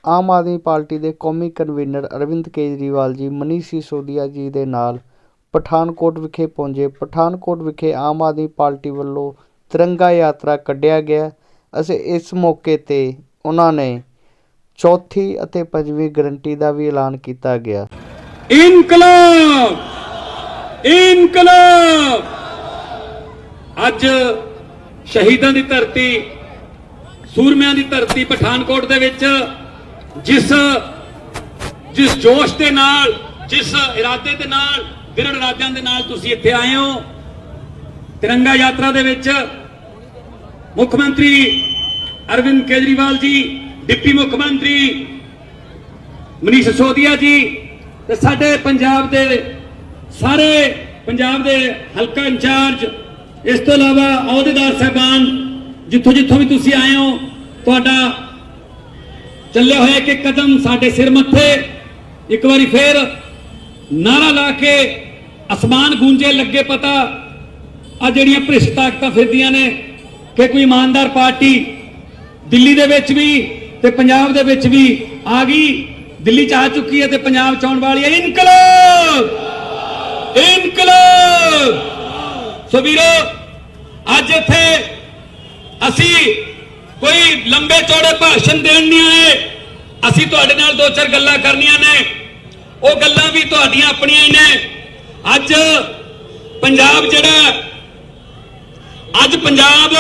Aam Aadmi party ਦੇ ਕੌਮੀ convener Arvind Kejriwal ji Manish Sisodia ਜੀ ਦੇ ਨਾਲ ਪਠਾਨਕੋਟ ਵਿਖੇ ਪਹੁੰਚੇ। ਪਠਾਨਕੋਟ ਵਿਖੇ ਆਮ ਆਦਮੀ ਪਾਰਟੀ ਵੱਲੋਂ ਤਿਰੰਗਾ ਯਾਤਰਾ ਕੱਢਿਆ ਗਿਆ ਅਤੇ ਇਸ ਮੌਕੇ 'ਤੇ ਉਹਨਾਂ ਨੇ ਚੌਥੀ ਅਤੇ ਪੰਜਵੀਂ ਗਰੰਟੀ ਦਾ ਵੀ ਐਲਾਨ ਕੀਤਾ ਗਿਆ। ਇਨਕਲਾਬ ਇਨਕਲਾਬ ਅੱਜ ਸ਼ਹੀਦਾਂ ਦੀ ਧਰਤੀ, ਸੂਰਮਿਆਂ ਦੀ ਧਰਤੀ ਪਠਾਨਕੋਟ ਦੇ ਵਿੱਚ ਜਿਸ ਜੋਸ਼ ਦੇ ਨਾਲ, ਜਿਸ ਇਰਾਦੇ ਦੇ ਨਾਲ, ਦ੍ਰਿੜ ਇਰਾਦਿਆਂ ਦੇ ਨਾਲ ਤੁਸੀਂ ਇੱਥੇ ਆਏ ਹੋ। ਤਿਰੰਗਾ ਯਾਤਰਾ ਦੇ ਵਿੱਚ ਮੁੱਖ ਮੰਤਰੀ ਅਰਵਿੰਦ ਕੇਜਰੀਵਾਲ ਜੀ, ਡਿਪਟੀ ਮੁੱਖ ਮੰਤਰੀ ਮਨੀਸ਼ ਸਿਸੋਦੀਆ ਜੀ ਤੇ ਸਾਡੇ ਪੰਜਾਬ ਦੇ ਸਾਰੇ ਪੰਜਾਬ ਦੇ ਹਲਕਾ ਇੰਚਾਰਜ, ਇਸ ਤੋਂ ਇਲਾਵਾ ਅਹੁਦੇਦਾਰ ਸਾਹਿਬਾਨ, ਜਿੱਥੋਂ ਜਿੱਥੋਂ ਵੀ ਤੁਸੀਂ ਆਏ ਹੋ, ਤੁਹਾਡਾ ਚੱਲਿਆ ਹੋਇਆ ਇੱਕ ਕਦਮ ਸਾਡੇ ਸਿਰ ਮੱਥੇ। ਇੱਕ ਵਾਰੀ ਫੇਰ ਨਾਰਾ ਲਾ ਕੇ ਅਸਮਾਨ ਗੂੰਜੇ, ਲੱਗੇ ਪਤਾ ਆ ਜਿਹੜੀਆਂ ਭ੍ਰਿਸ਼ਟ ਤਾਕਤਾਂ ਫਿਰਦੀਆਂ ਨੇ ਕਿ ਕੋਈ ਇਮਾਨਦਾਰ ਪਾਰਟੀ ਦਿੱਲੀ ਦੇ ਵਿੱਚ ਵੀ ਤੇ ਪੰਜਾਬ ਦੇ ਵਿੱਚ ਵੀ ਆ ਗਈ। ਦਿੱਲੀ ਚ ਆ ਚੁੱਕੀ ਹੈ ਤੇ ਪੰਜਾਬ ਚ ਆਉਣ ਵਾਲੀ ਹੈ। ਇਨਕਲਾਬ ਇਨਕਲਾਬ। ਸੋ ਵੀਰੋ, ਅੱਜ ਇੱਥੇ ਅਸੀਂ ਕੋਈ ਲੰਬੇ ਚੌੜੇ ਭਾਸ਼ਣ ਦੇਣ ਨਹੀਂ ਆਏ। ਅਸੀਂ ਤੁਹਾਡੇ ਨਾਲ ਦੋ ਚਾਰ ਗੱਲਾਂ ਕਰਨੀਆਂ ਨੇ। ਉਹ ਗੱਲਾਂ ਵੀ ਤੁਹਾਡੀਆਂ ਆਪਣੀਆਂ ਹੀ ਨੇ। ਅੱਜ ਪੰਜਾਬ ਜਿਹੜਾ, ਅੱਜ ਪੰਜਾਬ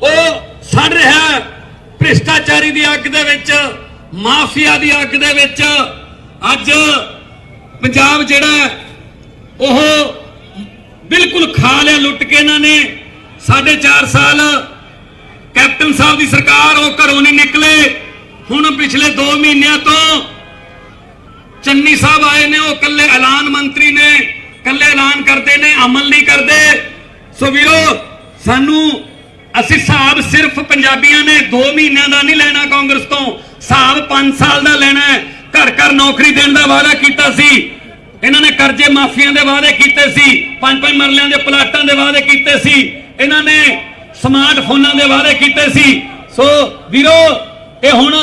ਉਹ ਸੜ ਰਿਹਾ ਭ੍ਰਿਸ਼ਟਾਚਾਰੀ ਦੀ ਅੱਗ ਦੇ ਵਿੱਚ, ਮਾਫੀਆ ਦੀ ਅੱਗ ਦੇ ਵਿੱਚ। ਅੱਜ ਪੰਜਾਬ ਜਿਹੜਾ ਉਹ ਬਿਲਕੁਲ ਖਾ ਲਿਆ ਲੁੱਟ ਕੇ ਇਹਨਾਂ ਨੇ। 4.5 ਸਾਲ ਕੈਪਟਨ ਸਾਹਿਬ ਦੀ ਸਰਕਾਰ, ਉਹ ਘਰੋਂ ਨਹੀਂ ਨਿਕਲੇ। ਹੁਣ ਪਿਛਲੇ 2 ਮਹੀਨਿਆਂ ਤੋਂ ਚੰਨੀ ਸਾਹਿਬ ਆਏ ਨੇ, ਉਹ ਕੱਲੇ ਐਲਾਨ ਮੰਤਰੀ ਨੇ, ਕੱਲੇ ਐਲਾਨ ਕਰਦੇ ਨੇ, ਅਮਲ ਨਹੀਂ ਕਰਦੇ। ਸੋ ਵੀਰੋ, ਅਸੀਂ ਹਿਸਾਬ ਸਿਰਫ ਪੰਜਾਬੀਆਂ ਨੇ 2 ਮਹੀਨਿਆਂ ਦਾ ਨਹੀਂ ਲੈਣਾ ਕਾਂਗਰਸ ਤੋਂ, ਹਿਸਾਬ 5 ਸਾਲ ਦਾ ਲੈਣਾ ਹੈ। ਘਰ ਘਰ ਨੌਕਰੀ ਦੇਣ ਦਾ ਵਾਅਦਾ ਕੀਤਾ ਸੀ ਇਹਨਾਂ ਨੇ, ਕਰਜ਼ੇ ਮਾਫੀਆਂ ਦੇ ਵਾਅਦੇ ਕੀਤੇ ਸੀ, 5-5 ਮਰਲਿਆਂ ਦੇ ਪਲਾਟਾਂ ਦੇ ਵਾਅਦੇ ਕੀਤੇ ਸੀ ਇਹਨਾਂ ਨੇ, ਸਮਾਰਟਫੋਨਾਂ ਦੇ ਵਾਅਦੇ ਕੀਤੇ ਸੀ। ਸੋ ਵੀਰੋ, ਇਹ ਹੁਣ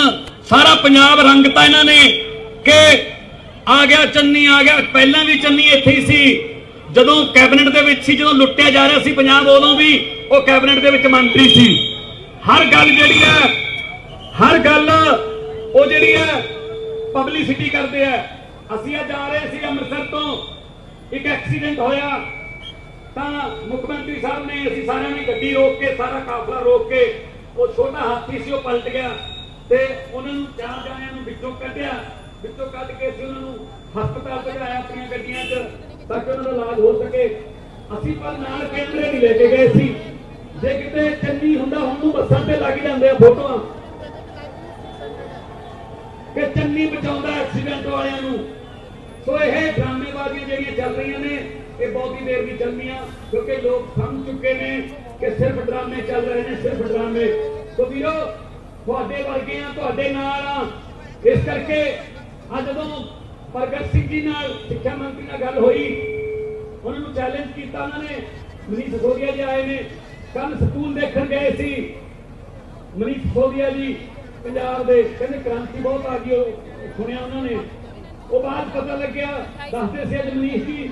ਸਾਰਾ ਪੰਜਾਬ ਰੰਗਤਾ ਇਹਨਾਂ ਨੇ ਕਿ ਆ ਗਿਆ ਚੰਨੀ, ਆ ਗਿਆ। ਪਹਿਲਾਂ ਵੀ ਚੰਨੀ ਇੱਥੇ ਹੀ ਸੀ, ਜਦੋਂ ਕੈਬਨਿਟ ਦੇ ਵਿੱਚ ਸੀ, ਜਦੋਂ ਲੁੱਟਿਆ ਜਾ ਰਿਹਾ ਸੀ ਪੰਜਾਬ, ਉਦੋਂ ਵੀ ਉਹ ਕੈਬਨਿਟ ਦੇ ਵਿੱਚ ਮੰਤਰੀ ਸੀ। ਹਰ ਗੱਲ ਜਿਹੜੀ ਹੈ, ਹਰ ਗੱਲ ਉਹ ਜਿਹੜੀ ਹੈ ਪਬਲਿਸਿਟੀ ਕਰਦੇ ਆ। ਅਸੀਂ ਅੱਜ ਆ ਰਹੇ ਸੀ ਅੰਮ੍ਰਿਤਸਰ ਤੋਂ, ਇੱਕ ਐਕਸੀਡੈਂਟ ਹੋਇਆ ਤਾਂ ਮੁੱਖ ਮੰਤਰੀ ਸਾਹਿਬ ਨੇ, ਅਸੀਂ ਸਾਰਿਆਂ ਨੇ ਗੱਡੀ ਰੋਕ ਕੇ, ਸਾਰਾ ਕਾਫਲਾ ਰੋਕ ਕੇ, ਉਹ ਛੋਟਾ ਹਾਥੀ ਸੀ ਉਹ ਪਲਟ ਗਿਆ ਤੇ ਉਹਨਾਂ ਨੂੰ 4 ਜਣਿਆਂ ਨੂੰ ਵਿੱਚੋਂ ਕੱਢਿਆ, ਵਿੱਚੋਂ ਕੱਢ ਕੇ ਅਸੀਂ ਉਹਨਾਂ ਨੂੰ ਹਸਪਤਾਲ ਭਜਾਇਆ ਆਪਣੀਆਂ ਗੱਡੀਆਂ 'ਚ ਤਾਂ ਕਿ ਉਹਨਾਂ ਦਾ ਇਲਾਜ ਹੋ ਸਕੇ। ਅਸੀਂ ਪਰ ਨਾਲ ਕੈਮਰੇ ਨਹੀਂ ਲੈ ਕੇ ਗਏ ਸੀ। ਜੇ ਕਿਤੇ ਚੰਨੀ ਹੁੰਦਾ, ਹੁਣ ਨੂੰ ਬੱਸਾਂ ਤੇ ਲੱਗ ਜਾਂਦੇ ਆ ਫੋਟੋਆਂ ਕਿ ਚੰਨੀ ਬਚਾਉਂਦਾ ਐਕਸੀਡੈਂਟ ਵਾਲਿਆਂ ਨੂੰ। ਸੋ ਇਹ ਡਰਾਮੇਬਾਜ਼ੀਆਂ ਜਿਹੜੀਆਂ ਚੱਲ ਰਹੀਆਂ ਨੇ, ਇਹ ਬਹੁਤੀ ਦੇਰ ਨਹੀਂ ਚੱਲਣੀਆਂ, ਕਿਉਂਕਿ ਲੋਕ ਸਮਝ ਚੁੱਕੇ ਨੇ ਕਿ ਸਿਰਫ ਡਰਾਮੇ ਚੱਲ ਰਹੇ ਨੇ, ਸਿਰਫ ਡਰਾਮੇ। ਸੋ ਵੀਰੋ, ਤੁਹਾਡੇ ਵਰਗੇ ਆ, ਤੁਹਾਡੇ ਨਾਲ ਆ। ਇਸ ਕਰਕੇ ਅੱਜ ਜਦੋਂ ਪ੍ਰਗਟ ਸਿੰਘ ਜੀ ਨਾਲ, ਸਿੱਖਿਆ ਮੰਤਰੀ ਨਾਲ ਗੱਲ ਹੋਈ, ਉਹਨਾਂ ਨੂੰ ਚੈਲੰਜ ਕੀਤਾ ਉਹਨਾਂ ਨੇ। ਮਨੀਸ਼ ਸਿਸੋਦੀਆ ਜੀ ਆਏ ਨੇ, ਕੱਲ ਸਕੂਲ ਦੇਖਣ ਗਏ ਸੀ ਮਨੀਸ਼ ਸਿਸੋਦੀਆ ਜੀ ਪੰਜਾਬ ਦੇ, ਕਹਿੰਦੇ ਕ੍ਰਾਂਤੀ ਬਹੁਤ ਆ ਗਈ, ਸੁਣਿਆ ਉਹਨਾਂ ਨੇ। ਉਹ ਬਾਅਦ ਪਤਾ ਲੱਗਿਆ, ਦੱਸਦੇ ਸੀ ਅੱਜ ਮਨੀਸ਼ ਜੀ,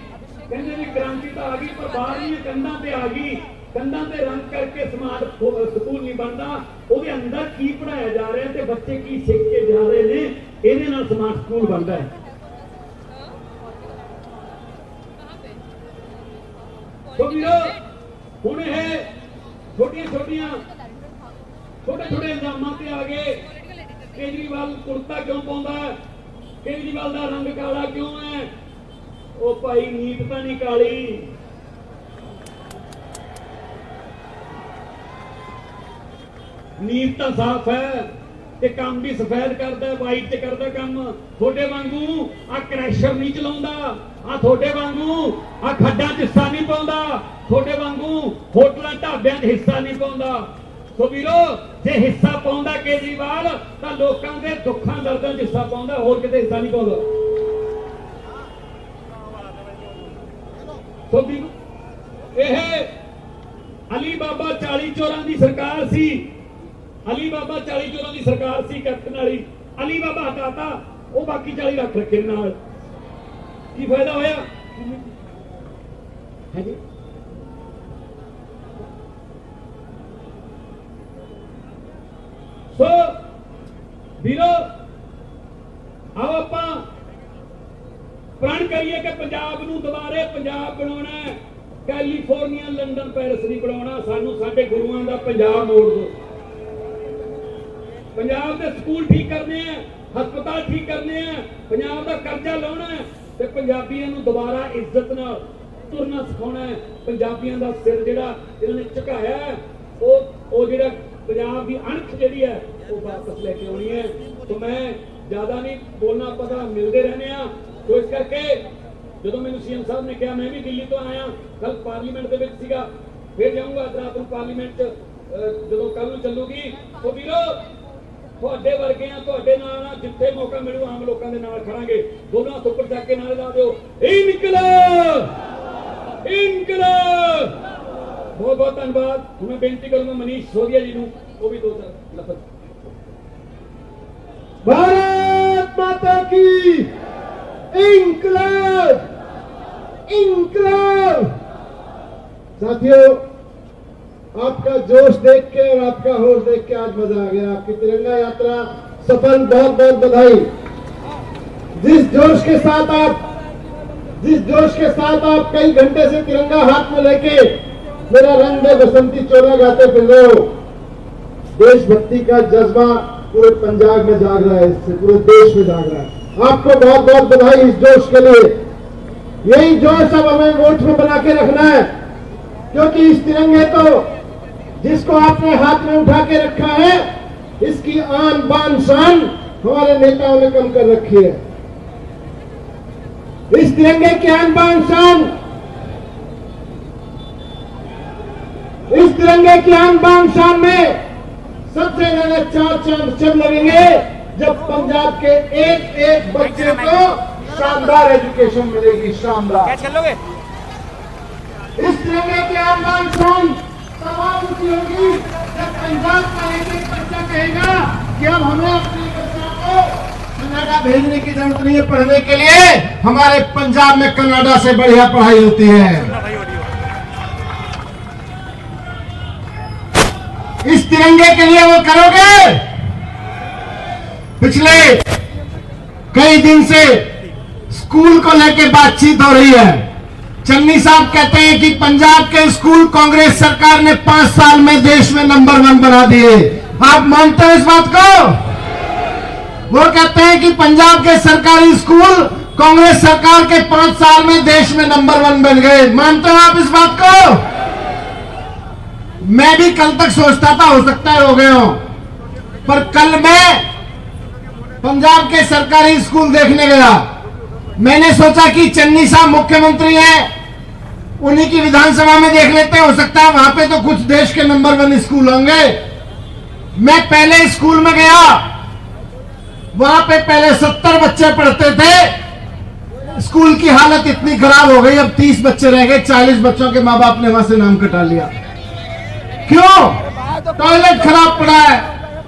ਕਹਿੰਦੇ ਵੀ ਕ੍ਰਾਂਤੀ ਤਾਂ ਆ ਗਈ ਪਰ ਬਾਹਰਲੀਆਂ ਕੰਧਾਂ ਤੇ ਆ ਗਈ। ਕੰਧਾਂ ਤੇ ਰੰਗ ਕਰਕੇ ਸਮਾਰਟ ਸਕੂਲ ਨਹੀਂ ਬਣਦਾ, ਉਹਦੇ ਅੰਦਰ ਕੀ ਪੜਾਇਆ ਜਾ ਰਿਹਾ ਤੇ ਬੱਚੇ ਕੀ ਸਿੱਖ ਕੇ ਜਾ ਰਹੇ ਨੇ, ਇਹਦੇ ਨਾਲ ਸਮਾਰਟ ਸਕੂਲ ਬਣਦਾ ਹੈ। ਹੁਣ ਇਹ ਛੋਟੇ ਇਲਜ਼ਾਮਾਂ ਤੇ ਆ ਗਏ। ਕੇਜਰੀਵਾਲ ਕੁੜਤਾ ਕਿਉਂ ਪਾਉਂਦਾ ਹੈ, ਕੇਜਰੀਵਾਲ ਦਾ ਰੰਗ ਕਾਲਾ ਕਿਉਂ ਹੈ? ਉਹ ਭਾਈ, ਨੀਤ ਤਾਂ ਨਹੀਂ ਕਾਲੀ, ਨੀਤ ਤਾਂ ਸਾਫ਼ ਹੈ ਤੇ ਕੰਮ ਵੀ ਸਫੈਦ ਕਰਦਾ, ਵਾਈਟ ਤੇ ਕਰਦਾ ਕੰਮ। ਤੁਹਾਡੇ ਵਾਂਗੂ ਆ ਕ੍ਰੈਸ਼ਰ ਨਹੀਂ ਚਲਾਉਂਦਾ, ਆ ਤੁਹਾਡੇ ਵਾਂਗੂ ਆ ਖੱਡਾਂ 'ਚ ਹਿੱਸਾ ਨਹੀਂ ਪਾਉਂਦਾ, ਤੁਹਾਡੇ ਵਾਂਗੂ ਹੋਟਲਾਂ ਢਾਬਿਆਂ 'ਚ ਹਿੱਸਾ ਨਹੀਂ ਪਾਉਂਦਾ। ਸੋ ਵੀਰੋ, ਜੇ ਹਿੱਸਾ ਪਾਉਂਦਾ ਕੇਜਰੀਵਾਲ ਤਾਂ ਲੋਕਾਂ ਦੇ ਦੁੱਖਾਂ ਦਰਦਾਂ 'ਚ ਹਿੱਸਾ ਪਾਉਂਦਾ, ਹੋਰ ਕਿਤੇ ਹਿੱਸਾ ਨਹੀਂ ਪਾਉਂਦਾ। ਸੋ ਵੀਰੋ, ਇਹ ਅਲੀ ਬਾਬਾ 40 ਚੋਰਾਂ ਦੀ ਸਰਕਾਰ ਸੀ। अली बाबा 40 चोरों की सरकार सी कैप्टन वाली, अली बाबा हटाता, वो बाकी 40 रख रखे नाल, की फायदा होया है जी? सो वीरो आओ आपां प्रण करिए कि पंजाब नूं दुबारे पंजाब बनाउणा है, कैलीफोर्निया लंडन पेरिस नहीं बनाउणा, सानू साडे गुरुआं दा पंजाब मोड़ दो। पंजाब के स्कूल ठीक करने हैं, हस्पताल ठीक करने हैं, पंजाब का कर्जा लाना है, ते पंजाबियों नूं दोबारा इज्जत नाल तुरना सिखाना है। पंजाबियों का सिर जिहड़ा इन्होंने झुकाया है, वो जिहड़ा पंजाब की अणख जिहड़ी है वो वापस लेके आनी है। तो मैं ज्यादा नहीं बोलना, पता मिलते रहने हैं। तो इस करके जो मैंने सीएम साहब ने कहा, मैं भी दिल्ली तो आया, कल पार्लीमेंट के विच सीगा, फिर जाऊंगा रात को पार्लीमेंट जो कल चलूगी। तो वीरो ਤੁਹਾਡੇ ਵਰਗੇ ਆ, ਤੁਹਾਡੇ ਨਾਲ ਜਿੱਥੇ ਮੌਕਾ ਮਿਲੂ ਆਮ ਲੋਕਾਂ ਦੇ ਨਾਲ ਖੜਾਂਗੇ। ਦੋਨਾਂ ਹੱਥ ਉੱਪਰ ਚੱਕ ਕੇ ਨਾਰੇ ਲਾ ਦਿਓ, ਇਨਕਲਾਬ ਇਨਕਲਾਬ। बहुत बहुत धन्यवाद। मैं बेनती करूंगा मनीष सिसोदिया जी, वो भी 2 लफ्ज। भारत माता की इंकलाब इंकलाब। साथियों, आपका जोश देख के और आपका होश देख के आज मजा आ गया। आपकी तिरंगा यात्रा सफल, बहुत बहुत बधाई। जिस जोश के साथ आप कई घंटे से तिरंगा हाथ में लेके मेरा रंग दे बसंती चोला गाते फिर रहे हो, देशभक्ति का जज्बा पूरे पंजाब में जाग रहा है, इससे पूरे देश में जाग रहा है। आपको बहुत बहुत बधाई इस जोश के लिए। यही जोश अब हमें वोट में बना के रखना है, क्योंकि इस तिरंगे को जिसको आपने हाथ में उठा के रखा है, इसकी आन बान शान हमारे नेताओं ने कम कर रखी है। इस तिरंगे की आन बान शान, इस तिरंगे की आन बान शान में सबसे ज्यादा 4 चांद जब लगेंगे जब पंजाब के एक एक बच्चे को शानदार एजुकेशन मिलेगी, शानदार। इस तिरंगे की आन बान शान तमाम ऊंची होगी जब पंजाब का एक एक बच्चा कहेगा कि अब हमें अपने बच्चों को कनाडा भेजने की जरूरत नहीं है पढ़ने के लिए, हमारे पंजाब में कनाडा से बढ़िया पढ़ाई होती है। इस तिरंगे के लिए वो करोगे? पिछले कई दिन से स्कूल को लेकर बातचीत हो रही है। चन्नी साहब कहते हैं कि पंजाब के स्कूल कांग्रेस सरकार ने 5 साल में देश में नंबर 1 बना दिए। आप मानते हो इस बात को? वो कहते हैं कि पंजाब के सरकारी स्कूल कांग्रेस सरकार के 5 साल में देश में नंबर 1 बन गए। मानते हो आप इस बात को? मैं भी कल तक सोचता था हो सकता है हो गए हो, पर कल मैं पंजाब के सरकारी स्कूल देखने गया। मैंने सोचा कि चन्नी साहब मुख्यमंत्री हैं, उन्हीं की विधानसभा में देख लेते हैं, हो सकता है वहां पे तो कुछ देश के नंबर 1 स्कूल होंगे। मैं पहले स्कूल में गया, वहां पे पहले 70 बच्चे पढ़ते थे। स्कूल की हालत इतनी खराब हो गई, अब 30 बच्चे रह गए। 40 बच्चों के माँ बाप ने वहां से नाम कटा लिया। क्यों? टॉयलेट खराब पड़ा है,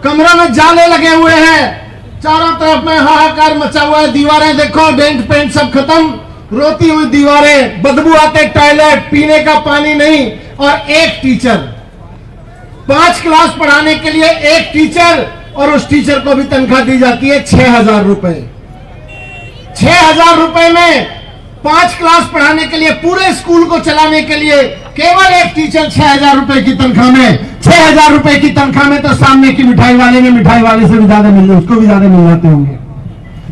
कमरे में जाले लगे हुए हैं, चारों तरफ में हाहाकार मचा हुआ है। दीवारें देखो, डेंट पेंट सब खत्म, रोती हुई दीवारें, बदबू आते टॉयलेट, पीने का पानी नहीं। और एक टीचर, 5 क्लास पढ़ाने के लिए एक टीचर, और उस टीचर को भी तनख्वाह दी जाती है 6,000 रुपए। 6,000 रुपए में 5 क्लास पढ़ाने के लिए, पूरे स्कूल को चलाने के लिए केवल एक टीचर 6,000 रुपए की तनख्वाह में। 6,000 रुपए की तनख्वाह में तो सामने की मिठाई वाले में मिठाई वाले से भी ज्यादा मिल जाए, उसको भी ज्यादा मिल जाते होंगे।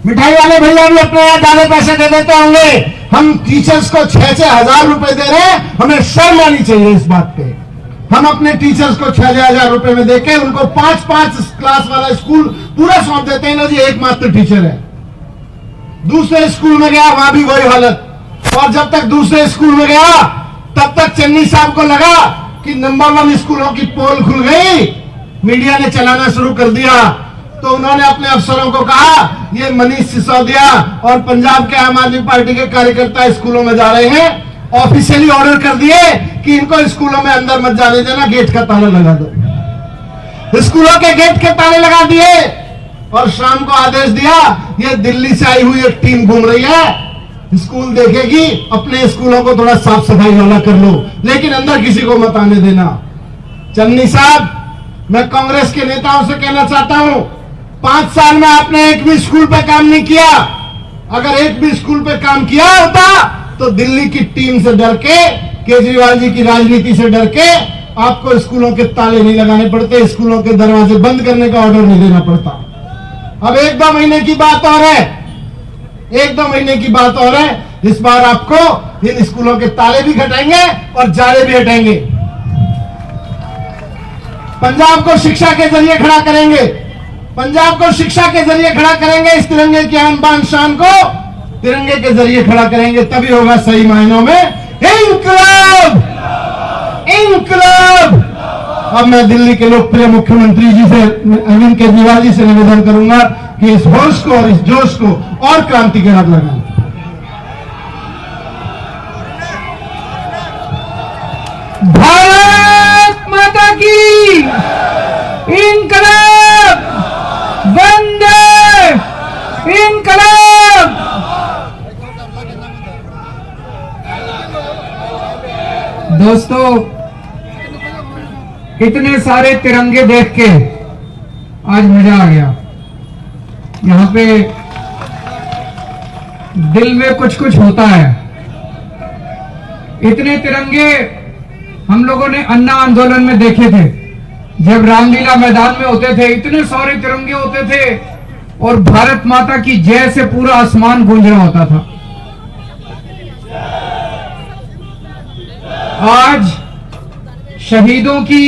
मिठाई वाले भैया भी अपने यहाँ ज्यादा पैसे दे देते होंगे। हम टीचर्स को 6,000 रुपए दे रहे हैं, हमें शर्म आनी चाहिए इस बात पे। हम अपने टीचर्स को 6,000 रुपए में देके उनको 5-5 क्लास वाला स्कूल पूरा सौंप देते हैं ना जी, एकमात्र टीचर है। दूसरे स्कूल में गया, वहां भी वही हालत। और जब तक दूसरे स्कूल में गया तब तक चन्नी साहब को लगा कि नंबर 1 स्कूलों की पोल खुल गई, मीडिया ने चलाना शुरू कर दिया। तो उन्होंने अपने अफसरों को कहा, ये मनीष सिसोदिया और पंजाब के आम आदमी पार्टी के कार्यकर्ता स्कूलों में जा रहे हैं, ऑफिशियली ऑर्डर कर दिए कि इनको स्कूलों में अंदर मत जाने देना, गेट का ताला लगा दो। स्कूलों के गेट के ताले लगा दिए और शाम को आदेश दिया ये दिल्ली से आई हुई एक टीम घूम रही है, स्कूल देखेगी, अपने स्कूलों को थोड़ा साफ सफाई वाला कर लो, लेकिन अंदर किसी को मत आने देना। चन्नी साहब, मैं कांग्रेस के नेताओं से कहना चाहता हूं, 5 साल में आपने एक भी स्कूल पे काम नहीं किया। अगर एक भी स्कूल पे काम किया होता तो दिल्ली की टीम से डर के, केजरीवाल जी की राजनीति से डर के आपको स्कूलों के ताले नहीं लगाने पड़ते, स्कूलों के दरवाजे बंद करने का ऑर्डर नहीं देना पड़ता। अब 1-2 महीने की बात और है, 1-2 महीने की बात और है। इस बार आपको इन स्कूलों के ताले भी हटाएंगे और जाले भी हटाएंगे। पंजाब को शिक्षा के जरिए खड़ा करेंगे, पंजाब को शिक्षा के जरिए खड़ा करेंगे। इस तिरंगे की आन बान शान को तिरंगे के जरिए खड़ा करेंगे, तभी होगा सही मायनों में इंकलाब, इंकलाब। अब मैं दिल्ली के लोकप्रिय मुख्यमंत्री जी से, अरविंद केजरीवाल जी से निवेदन करूंगा कि इस होश को और इस जोश को और क्रांति के हाथ लगाएं। भारत माता की इंकलाब, वंदे इंकलाब। दोस्तों, इतने सारे तिरंगे देख के आज मजा आ गया। यहाँ पे दिल में कुछ कुछ होता है। इतने तिरंगे हम लोगों ने अन्ना आंदोलन में देखे थे, जब रामलीला मैदान में होते थे, इतने सारे तिरंगे होते थे और भारत माता की जय से पूरा आसमान गूंज रहा होता था। आज शहीदों की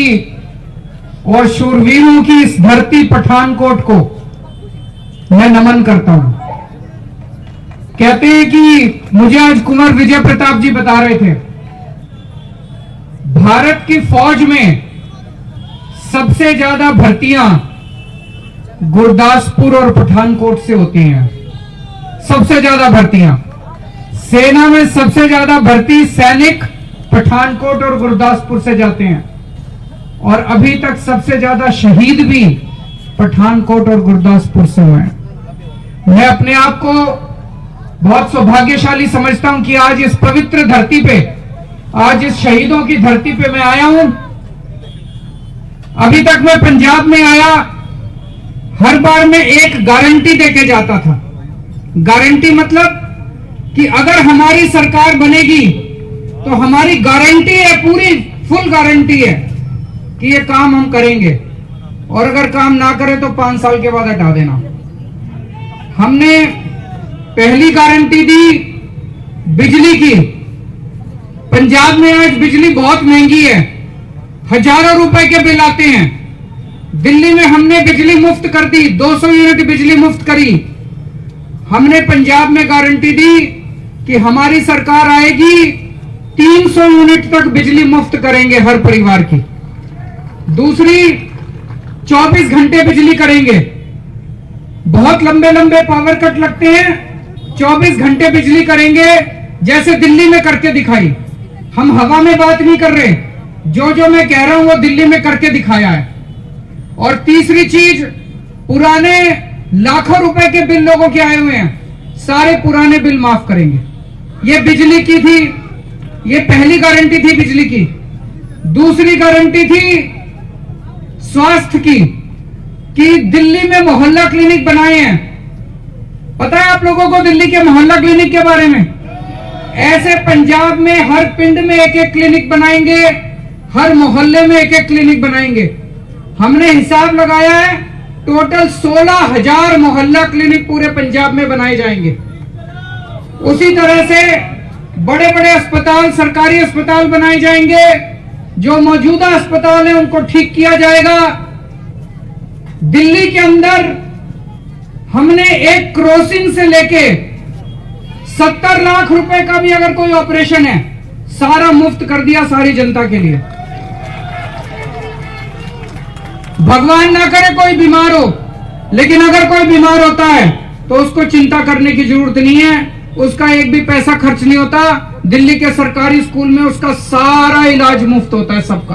और शूरवीरों की इस धरती पठानकोट को मैं नमन करता हूं। कहते हैं कि मुझे आज कुंवर विजय प्रताप जी बता रहे थे, भारत की फौज में सबसे ज्यादा भर्तियां गुरदासपुर और पठानकोट से होती हैं। सबसे ज्यादा भर्तियां सेना में, सबसे ज्यादा भर्ती सैनिक पठानकोट और गुरदासपुर से जाते हैं और अभी तक सबसे ज्यादा शहीद भी पठानकोट और गुरदासपुर से हुए हैं। मैं अपने आप को बहुत सौभाग्यशाली समझता हूं कि आज इस पवित्र धरती पे, आज इस शहीदों की धरती पे मैं आया हूं। अभी तक मैं पंजाब में आया, हर बार मैं एक गारंटी देके जाता था। गारंटी मतलब कि अगर हमारी सरकार बनेगी तो हमारी गारंटी है, पूरी फुल गारंटी है कि ये काम हम करेंगे, और अगर काम ना करें तो 5 साल के बाद हटा देना। हमने पहली गारंटी दी बिजली की। पंजाब में आज बिजली बहुत महंगी है, हजारों रुपए के बिल आते हैं। दिल्ली में हमने बिजली मुफ्त कर दी, 200 यूनिट बिजली मुफ्त करी। हमने पंजाब में गारंटी दी कि हमारी सरकार आएगी 300 यूनिट तक बिजली मुफ्त करेंगे हर परिवार की। दूसरी, 24 घंटे बिजली करेंगे। बहुत लंबे लंबे पावर कट लगते हैं, 24 घंटे बिजली करेंगे, जैसे दिल्ली में करके दिखाई। हम हवा में बात नहीं कर रहे, जो मैं कह रहा हूं वो दिल्ली में करके दिखाया है। और तीसरी चीज, पुराने लाखों रुपए के बिल लोगों के आए हुए हैं, सारे पुराने बिल माफ करेंगे। ये बिजली की थी, ये पहली गारंटी थी बिजली की। दूसरी गारंटी थी स्वास्थ्य की, कि दिल्ली में मोहल्ला क्लिनिक बनाए हैं। पता है आप लोगों को दिल्ली के मोहल्ला क्लिनिक के बारे में? ऐसे पंजाब में हर पिंड में एक एक क्लिनिक बनाएंगे, हर मोहल्ले में एक एक क्लिनिक बनाएंगे। हमने हिसाब लगाया है, टोटल 16,000 मोहल्ला क्लिनिक पूरे पंजाब में बनाए जाएंगे। उसी तरह से बड़े बड़े अस्पताल, सरकारी अस्पताल बनाए जाएंगे। जो मौजूदा अस्पताल है उनको ठीक किया जाएगा। दिल्ली के अंदर हमने एक क्रॉसिंग से लेके 70 लाख रुपए का भी अगर कोई ऑपरेशन है, सारा मुफ्त कर दिया सारी जनता के लिए। भगवान ना करे कोई बीमार हो, लेकिन अगर कोई बीमार होता है तो उसको चिंता करने की जरूरत नहीं है, उसका एक भी पैसा खर्च नहीं होता। दिल्ली के सरकारी स्कूल में उसका सारा इलाज मुफ्त होता है सबका।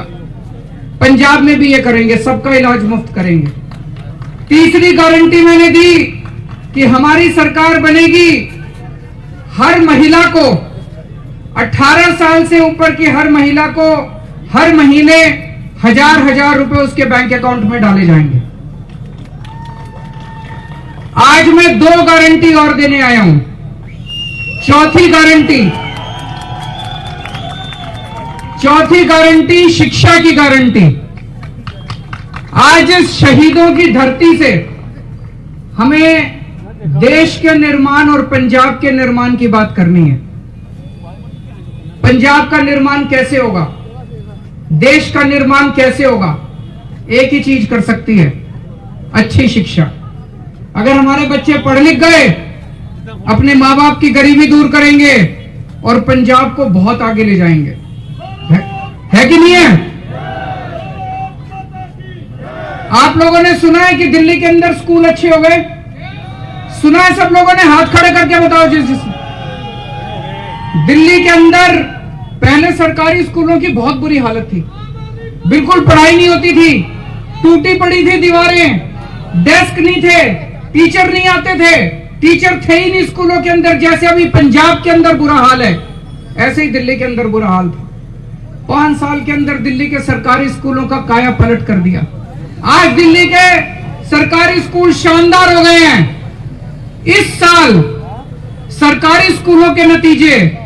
पंजाब में भी ये करेंगे, सबका इलाज मुफ्त करेंगे। तीसरी गारंटी मैंने दी कि हमारी सरकार बनेगी, हर महिला को 18 साल से ऊपर की हर महिला को हर महीने 1000 रुपए उसके बैंक अकाउंट में डाले जाएंगे। आज मैं 2 गारंटी और देने आया हूं। चौथी गारंटी शिक्षा की गारंटी। आज इस शहीदों की धरती से हमें देश के निर्माण और पंजाब के निर्माण की बात करनी है। पंजाब का निर्माण कैसे होगा, देश का निर्माण कैसे होगा? एक ही चीज कर सकती है, अच्छी शिक्षा। अगर हमारे बच्चे पढ़ लिख गए, अपने माँ बाप की गरीबी दूर करेंगे और पंजाब को बहुत आगे ले जाएंगे। है कि नहीं है? आप लोगों ने सुना है कि दिल्ली के अंदर स्कूल अच्छे हो गए? सुना है सब लोगों ने? हाथ खड़े करके बताओ जिस दिल्ली के अंदर पहले सरकारी स्कूलों की बहुत बुरी हालत थी, बिल्कुल पढ़ाई नहीं होती थी, टूटी पड़ी थी दीवारें, डेस्क नहीं थे, टीचर नहीं आते थे, टीचर थे ही नहीं स्कूलों के अंदर। जैसे अभी पंजाब के अंदर बुरा हाल है, ऐसे ही दिल्ली के अंदर बुरा हाल था। 5 साल के अंदर दिल्ली के सरकारी स्कूलों का काया पलट कर दिया। आज दिल्ली के सरकारी स्कूल शानदार हो गए हैं। इस साल सरकारी स्कूलों के नतीजे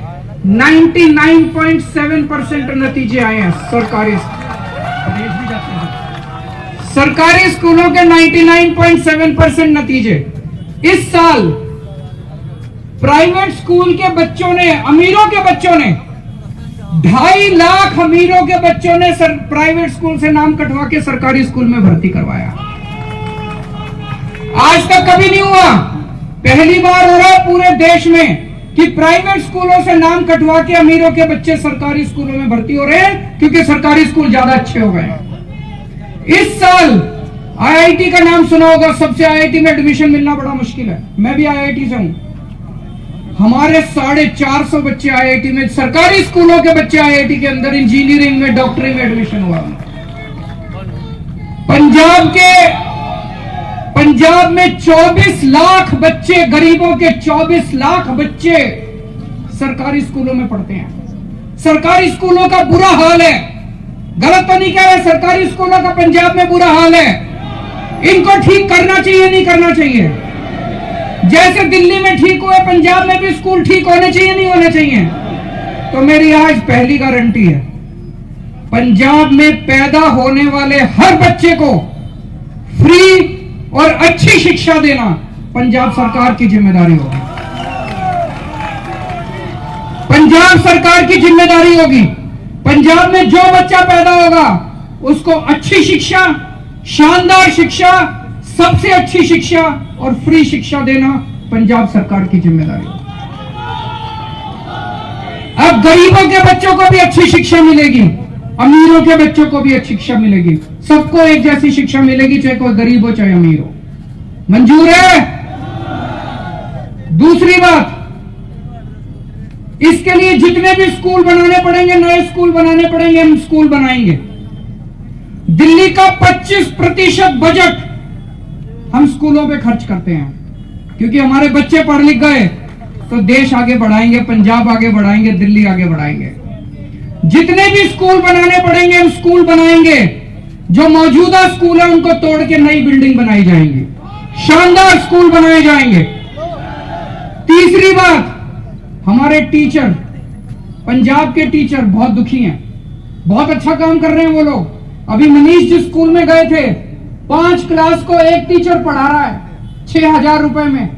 99.7% नतीजे आए हैं। सरकारी स्कूलों के 99.7% नतीजे। इस साल प्राइवेट स्कूल के बच्चों ने, अमीरों के बच्चों ने, 2.5 लाख अमीरों के बच्चों ने प्राइवेट स्कूल से नाम कटवा के सरकारी स्कूल में भर्ती करवाया। आज तक कभी नहीं हुआ, पहली बार हो रहा है पूरे देश में कि प्राइवेट स्कूलों से नाम कटवा के अमीरों के बच्चे सरकारी स्कूलों में भर्ती हो रहे हैं, क्योंकि सरकारी स्कूल ज्यादा अच्छे हो गए हैं। इस साल आईआईटी का नाम सुना होगा, सबसे आईआईटी में एडमिशन मिलना बड़ा मुश्किल है। मैं भी आईआईटी से हूं। हमारे 450 बच्चे आईआईटी में, सरकारी स्कूलों के बच्चे आईआईटी के अंदर इंजीनियरिंग में, डॉक्टरी में एडमिशन हुआ। पंजाब में 24 लाख बच्चे, गरीबों के 24 लाख बच्चे सरकारी स्कूलों में पढ़ते हैं। सरकारी स्कूलों का बुरा हाल है। गलत तो नहीं कह रहे, सरकारी स्कूलों का पंजाब में बुरा हाल है। इनको ठीक करना चाहिए, नहीं करना चाहिए? जैसे दिल्ली में ठीक हुए, पंजाब में भी स्कूल ठीक होने चाहिए, नहीं होने चाहिए? तो मेरी आज पहली गारंटी है, पंजाब में पैदा होने वाले हर बच्चे को फ्री और अच्छी शिक्षा देना पंजाब सरकार की जिम्मेदारी होगी। पंजाब सरकार की जिम्मेदारी होगी। पंजाब में जो बच्चा पैदा होगा उसको अच्छी शिक्षा, शानदार शिक्षा, सबसे अच्छी शिक्षा और फ्री शिक्षा देना पंजाब सरकार की जिम्मेदारी है। अब गरीबों के बच्चों को भी अच्छी शिक्षा मिलेगी, अमीरों के बच्चों को भी अच्छी शिक्षा मिलेगी। सबको एक जैसी शिक्षा मिलेगी, चाहे कोई गरीब हो चाहे अमीर हो। मंजूर है? दूसरी बात, इसके लिए जितने भी स्कूल बनाने पड़ेंगे, नए स्कूल बनाने पड़ेंगे, हम स्कूल बनाएंगे। दिल्ली का 25% बजट हम स्कूलों पे खर्च करते हैं, क्योंकि हमारे बच्चे पढ़ लिख गए तो देश आगे बढ़ाएंगे, पंजाब आगे बढ़ाएंगे, दिल्ली आगे बढ़ाएंगे। जितने भी स्कूल बनाने पड़ेंगे हम स्कूल बनाएंगे। जो मौजूदा स्कूल है उनको तोड़ के नई बिल्डिंग बनाई जाएंगी, शानदार स्कूल बनाए जाएंगे। तीसरी बात, हमारे टीचर, पंजाब के टीचर बहुत दुखी हैं, बहुत अच्छा काम कर रहे हैं वो लोग। अभी मनीष जिस स्कूल में गए थे, 5 क्लास को एक टीचर पढ़ा रहा है 6000 रुपए में,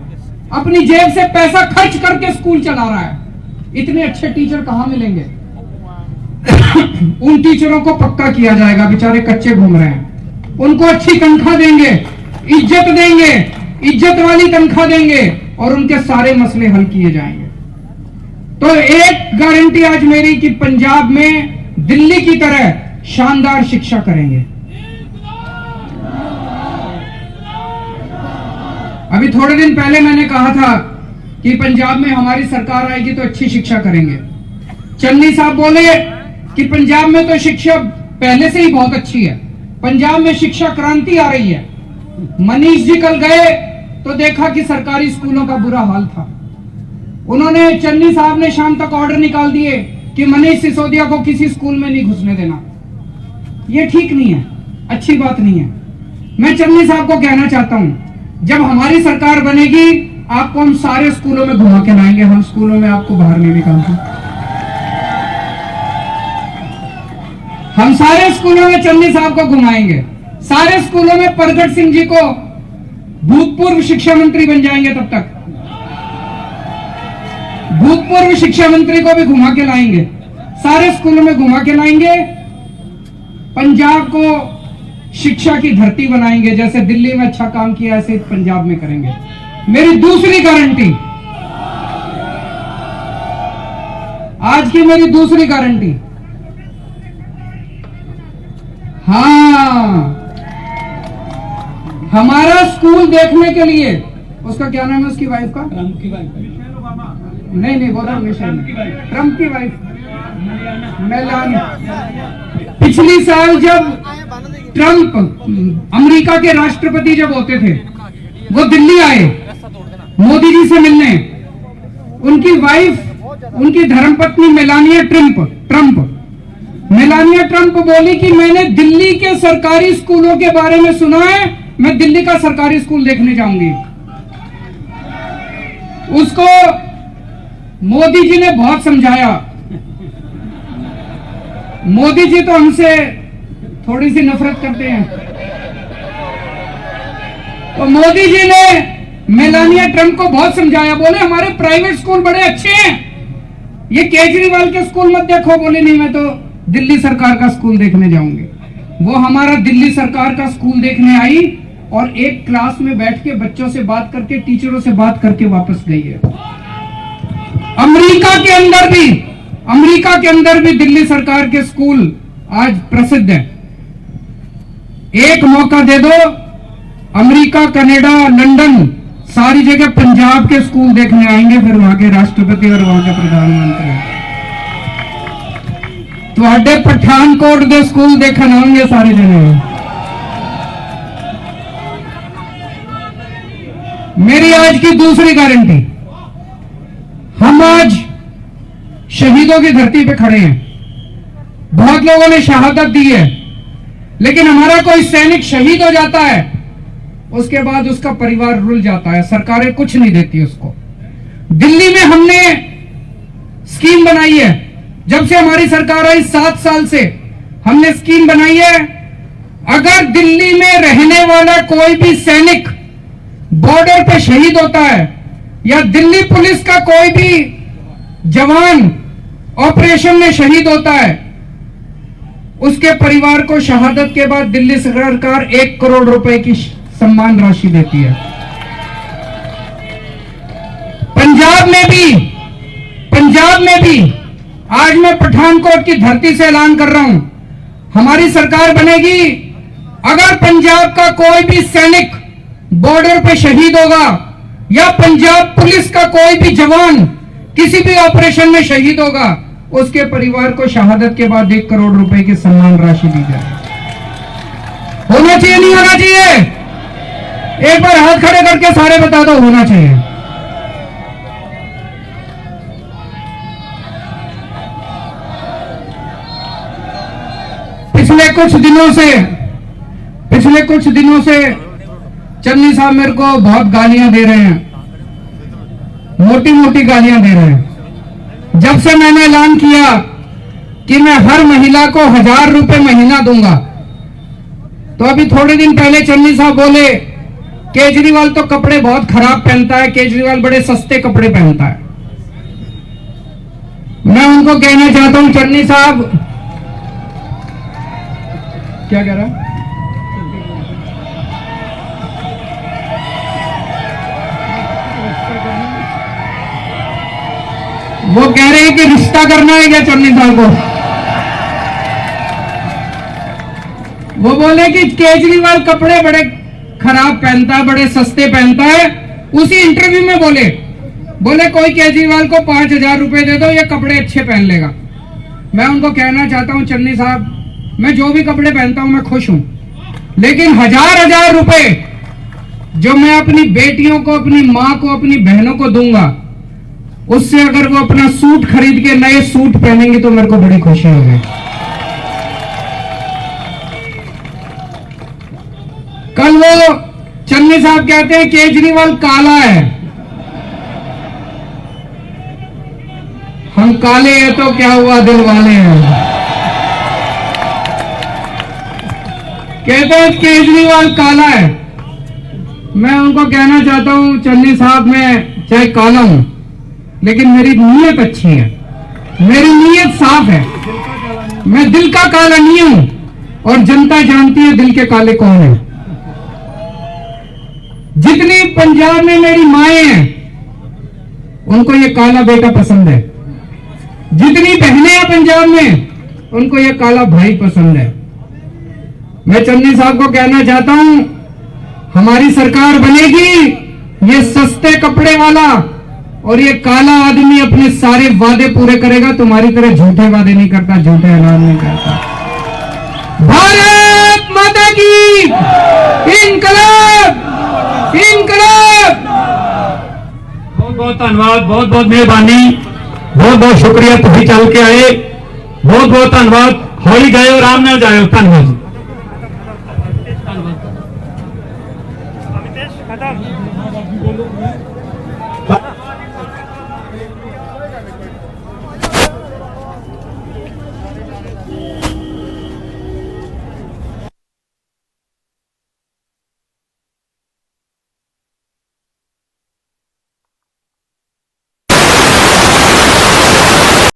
अपनी जेब से पैसा खर्च करके स्कूल चला रहा है। इतने अच्छे टीचर कहां मिलेंगे? उन टीचरों को पक्का किया जाएगा, बेचारे कच्चे घूम रहे हैं, उनको अच्छी तनख्वाह देंगे, इज्जत देंगे, इज्जत वाली तनख्वाह देंगे और उनके सारे मसले हल किए जाएंगे। तो एक गारंटी आज मेरी कि पंजाब में दिल्ली की तरह शानदार शिक्षा करेंगे। अभी थोड़े दिन पहले मैंने कहा था कि पंजाब में हमारी सरकार आएगी तो अच्छी शिक्षा करेंगे। चन्नी साहब बोले कि पंजाब में तो शिक्षा पहले से ही बहुत अच्छी है। पंजाब में शिक्षा क्रांति आ रही है। मनीष जी कल गए तो देखा कि सरकारी स्कूलों का बुरा हाल था। उन्होंने, चन्नी साहब ने शाम तक ऑर्डर निकाल दिए कि मनीष सिसोदिया को किसी स्कूल में नहीं घुसने देना। ये ठीक नहीं है, अच्छी बात नहीं है। मैं चन्नी साहब को कहना चाहता हूं, जब हमारी सरकार बनेगी आपको हम सारे स्कूलों में घुमा के लाएंगे, हम स्कूलों में आपको बाहर नहीं निकालते। हम सारे स्कूलों में चन्नी साहब को घुमाएंगे, सारे स्कूलों में प्रगट सिंह जी को भूतपूर्व शिक्षा मंत्री बन जाएंगे, तब तक भूतपूर्व शिक्षा मंत्री को भी घुमा के लाएंगे, सारे स्कूलों में घुमा के लाएंगे। पंजाब को शिक्षा की धरती बनाएंगे, जैसे दिल्ली में अच्छा काम किया ऐसे पंजाब में करेंगे। मेरी दूसरी गारंटी, आज की मेरी दूसरी गारंटी, हाँ, हमारा स्कूल देखने के लिए, उसका क्या नाम है उसकी वाइफ का? ट्रम्प की वाइफ। नहीं वो ट्रम्प की वाइफ मेलानिया। पिछली साल जब ट्रम्प अमेरिका के राष्ट्रपति जब होते थे, वो दिल्ली आए मोदी जी से मिलने। उनकी वाइफ, उनकी धर्मपत्नी मेलानिया ट्रम्प बोली कि मैंने दिल्ली के सरकारी स्कूलों के बारे में सुना है, मैं दिल्ली का सरकारी स्कूल देखने जाऊंगी। उसको मोदी जी ने बहुत समझाया। मोदी जी तो हमसे थोड़ी सी नफरत करते हैं, तो मोदी जी ने मेलानिया ट्रम्प को बहुत समझाया। बोले हमारे प्राइवेट स्कूल बड़े अच्छे हैं, ये केजरीवाल के स्कूल मत देखो। बोले नहीं, मैं तो दिल्ली सरकार का स्कूल देखने जाऊंगी। वो हमारा दिल्ली सरकार का स्कूल देखने आई और एक क्लास में बैठ के बच्चों से बात करके, टीचरों से बात करके वापस गई है। अमेरिका के अंदर भी दिल्ली सरकार के स्कूल आज प्रसिद्ध है। एक मौका दे दो, अमेरिका, कनाडा, लंदन, सारी जगह पंजाब के स्कूल देखने आएंगे, फिर वहां के राष्ट्रपति और वहां के प्रधानमंत्री। ਤੁਹਾਡੇ पठानकोट के स्कूल देखने आएंगे सारे जने। मेरी आज की दूसरी गारंटी, हम आज शहीदों की धरती पे खड़े हैं। बहुत लोगों ने शहादत दी है, लेकिन हमारा कोई सैनिक शहीद हो जाता है, उसके बाद उसका परिवार रुल जाता है, सरकारें कुछ नहीं देती उसको। दिल्ली में हमने स्कीम बनाई है, जब से हमारी सरकार आई 7 साल से हमने स्कीम बनाई है, अगर दिल्ली में रहने वाला कोई भी सैनिक बॉर्डर पे शहीद होता है या दिल्ली पुलिस का कोई भी जवान ऑपरेशन में शहीद होता है, उसके परिवार को शहादत के बाद दिल्ली सरकार 1 करोड़ रुपए की सम्मान राशि देती है। पंजाब में भी आज मैं पठानकोट की धरती से ऐलान कर रहा हूं, हमारी सरकार बनेगी, अगर पंजाब का कोई भी सैनिक बॉर्डर पे शहीद होगा या पंजाब पुलिस का कोई भी जवान किसी भी ऑपरेशन में शहीद होगा, उसके परिवार को शहादत के बाद 1 करोड़ रुपए की सम्मान राशि दी जाए। होना चाहिए, नहीं होना चाहिए? एक बार हाथ खड़े करके सारे बता दो, होना चाहिए। पिछले कुछ दिनों से चन्नी साहब मेरे को बहुत गालियां दे रहे हैं, मोटी मोटी गालियां दे रहे हैं। जब से मैंने ऐलान किया कि मैं हर महिला को 1000 रुपए महीना दूंगा, तो अभी थोड़े दिन पहले चन्नी साहब बोले केजरीवाल तो कपड़े बहुत खराब पहनता है, केजरीवाल बड़े सस्ते कपड़े पहनता है। मैं उनको कहना चाहता हूं, चन्नी साहब, क्या कह रहा है? वो कह रहे हैं कि रिश्ता करना है क्या चन्नी साहब को? वो बोले कि केजरीवाल कपड़े बड़े खराब पहनता है, बड़े सस्ते पहनता है। उसी इंटरव्यू में बोले कोई केजरीवाल को 5000 रुपए दे दो, ये कपड़े अच्छे पहन लेगा। मैं उनको कहना चाहता हूं, चन्नी साहब, मैं जो भी कपड़े पहनता हूं मैं खुश हूं, लेकिन हजार रुपए जो मैं अपनी बेटियों को, अपनी मां को, अपनी बहनों को दूंगा, उससे अगर वो अपना सूट खरीद के नए सूट पहनेंगे तो मेरे को बड़ी खुशी होगी। कल वो चन्नी साहब कहते हैं केजरीवाल काला है, हम काले हैं तो क्या हुआ, दिल वाले हैं। कहते हैं केजरीवाल काला है। मैं उनको कहना चाहता हूं चन्नी साहब, मैं चाहे काला हूं लेकिन मेरी नीयत अच्छी है, मेरी नीयत साफ है, मैं दिल का काला नहीं हूं और जनता जानती है दिल के काले कौन है। जितनी पंजाब में मेरी माएं हैं उनको ये काला बेटा पसंद है, जितनी बहनें हैं पंजाब में उनको ये काला भाई पसंद है। मैं चन्नी साहब को कहना चाहता हूं, हमारी सरकार बनेगी, ये सस्ते कपड़े वाला और ये काला आदमी अपने सारे वादे पूरे करेगा, तुम्हारी तरह झूठे वादे नहीं करता, झूठे ऐलान नहीं करता। भारत माता की इनकलाब, इनकलाब। बहुत बहुत धन्यवाद, बहुत बहुत मेहरबानी, बहुत बहुत शुक्रिया, तुम चल के आए, बहुत बहुत धन्यवाद। हौली जाओ, आराम नाल जाओ, धन्यवाद। अमितेश खत्म।